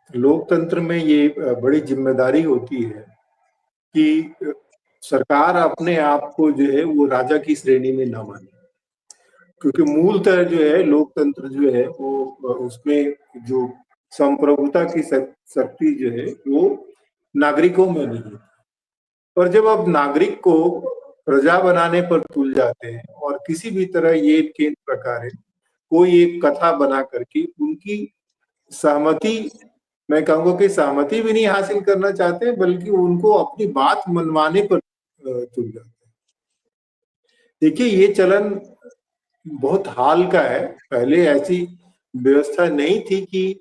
लोकतंत्र में ये बड़ी जिम्मेदारी होती है कि सरकार अपने आप को जो है वो राजा की श्रेणी में ना माने, क्योंकि मूलतः जो है लोकतंत्र जो है वो उसमें जो संप्रभुता की शक्ति जो है वो नागरिकों में नहीं है। पर जब आप नागरिक को प्रजा बनाने पर तुल जाते हैं और किसी भी तरह ये केंद्र प्रकार है कोई एक कथा बना करके उनकी सहमति, मैं कहूंगा कि सहमति भी नहीं हासिल करना चाहते बल्कि उनको अपनी बात मनवाने पर तुल जाते हैं। देखिए ये चलन बहुत हाल का है, पहले ऐसी व्यवस्था नहीं थी कि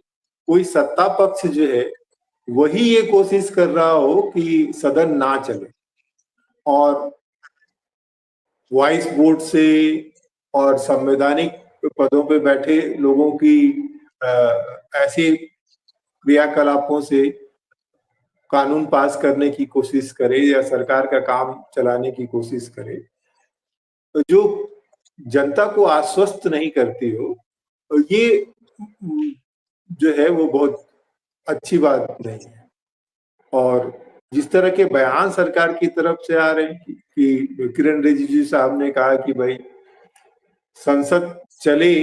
कोई सत्ता पक्ष जो है वही ये कोशिश कर रहा हो कि सदन ना चले और वॉइस वोट से और संवैधानिक पदों पे बैठे लोगों की ऐसे क्रियाकलापों से कानून पास करने की कोशिश करे या सरकार का काम चलाने की कोशिश करे, तो जो जनता को आश्वस्त नहीं करती हो, तो ये जो है वो बहुत अच्छी बात नहीं है। और जिस तरह के बयान सरकार की तरफ से आ रहे हैं कि किरण रिजिजू साहब ने कहा कि भाई संसद चले,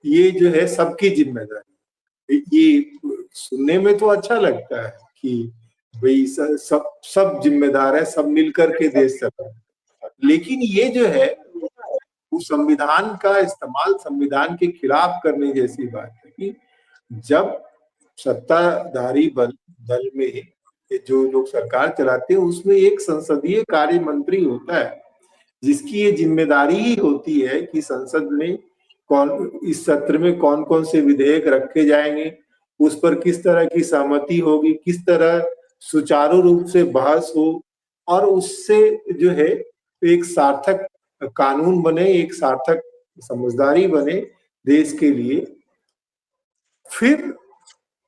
ये जो है सबकी जिम्मेदारी। ये सुनने में तो अच्छा लगता है कि भाई सब जिम्मेदार है, सब मिलकर के देश चल, लेकिन ये जो है वो संविधान का इस्तेमाल संविधान के खिलाफ करने जैसी बात है कि जब सत्ताधारी दल में जो लोग सरकार चलाते हैं उसमें एक संसदीय कार्य मंत्री होता है जिसकी ये जिम्मेदारी ही होती है कि संसद में कौन इस सत्र में कौन कौन से विधेयक रखे जाएंगे, उस पर किस तरह की सहमति होगी, किस तरह सुचारू रूप से बहस हो और उससे जो है एक सार्थक कानून बने, एक सार्थक समझदारी बने देश के लिए। फिर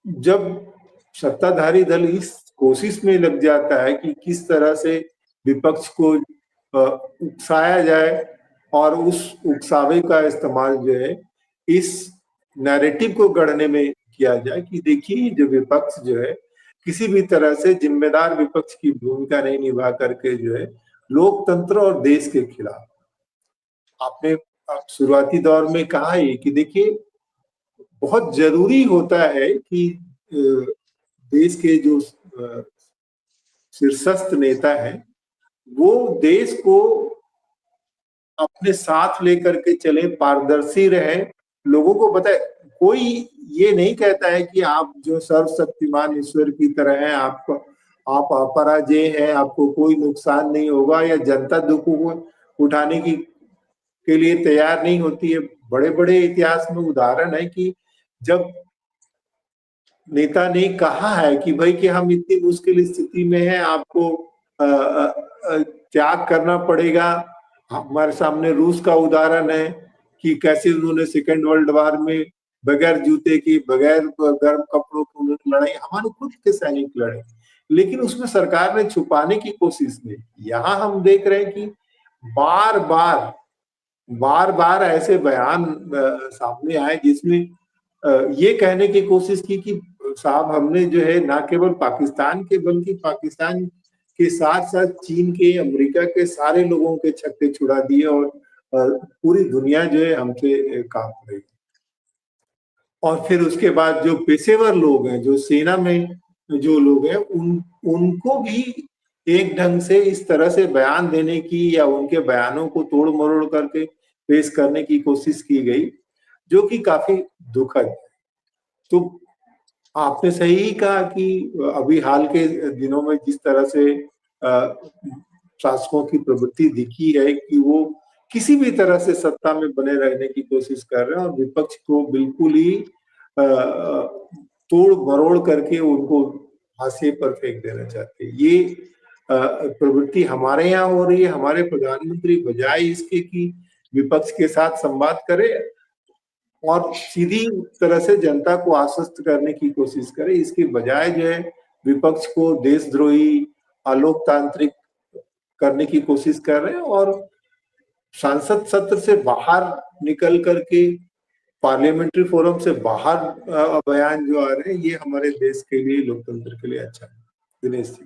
जब सत्ताधारी दल इस कोशिश में लग जाता है कि किस तरह से विपक्ष को उकसाया जाए और उस उकसावे का इस्तेमाल जो है इस नैरेटिव को गढ़ने में किया जाए कि देखिए जो विपक्ष जो है किसी भी तरह से जिम्मेदार विपक्ष की भूमिका नहीं निभा करके जो है लोकतंत्र और देश के खिलाफ। आपने शुरुआती दौर में कहा है कि देखिए बहुत जरूरी होता है कि देश के जो शीर्षस्थ नेता है वो देश को अपने साथ लेकर के चले, पारदर्शी रहे, लोगों को बताए। कोई ये नहीं कहता है कि आप जो सर्वशक्तिमान ईश्वर की तरह हैं, आप अपराजेय हैं, आपको कोई नुकसान नहीं होगा, या जनता दुखों को उठाने की के लिए तैयार नहीं होती है। बड़े बड़े इतिहास में उदाहरण है कि जब नेता ने कहा है कि भाई कि हम इतनी मुश्किल स्थिति में हैं, आपको त्याग करना पड़ेगा। हमारे सामने रूस का उदाहरण है कि कैसे उन्होंने सेकेंड वर्ल्ड वॉर में बगैर जूते की, बगैर गर्म कपड़ों की उन्होंने लड़ाई, हमारे खुद के सैनिक लड़े, लेकिन उसमें सरकार ने छुपाने की कोशिश नहीं। यहाँ हम देख रहे हैं कि बार बार ऐसे बयान सामने आए जिसमें ये कहने की कोशिश की कि साहब हमने जो है ना केवल पाकिस्तान के बल्कि पाकिस्तान के साथ साथ चीन के, अमेरिका के सारे लोगों के छक्के छुड़ा दिए और पूरी दुनिया जो है हमसे काम रही। और फिर उसके बाद जो पेशेवर लोग हैं, जो सेना में जो लोग हैं, उनको भी एक ढंग से इस तरह से बयान देने की या उनके बयानों को तोड़ मरोड़ करके पेश करने की कोशिश की गई, जो कि काफी दुखद है। तो आपने सही कहा कि अभी हाल के दिनों में जिस तरह से शासकों की प्रवृत्ति दिखी है कि वो किसी भी तरह से सत्ता में बने रहने की कोशिश कर रहे हैं और विपक्ष को बिल्कुल ही तोड़ मरोड़ करके उनको हाशिए पर फेंक देना चाहते हैं। ये प्रवृत्ति हमारे यहाँ हो रही है। हमारे प्रधानमंत्री बजाय इसके कि विपक्ष के साथ संवाद करे और सीधी तरह से जनता को आश्वस्त करने की कोशिश करे, इसके बजाय जो है विपक्ष को देशद्रोही, अलोकतांत्रिक करने की कोशिश कर रहे हैं और सांसद सत्र से बाहर निकल करके पार्लियामेंट्री फोरम से बाहर बयान जो आ रहे हैं, ये हमारे देश के लिए, लोकतंत्र के लिए अच्छा है। दिनेश जी।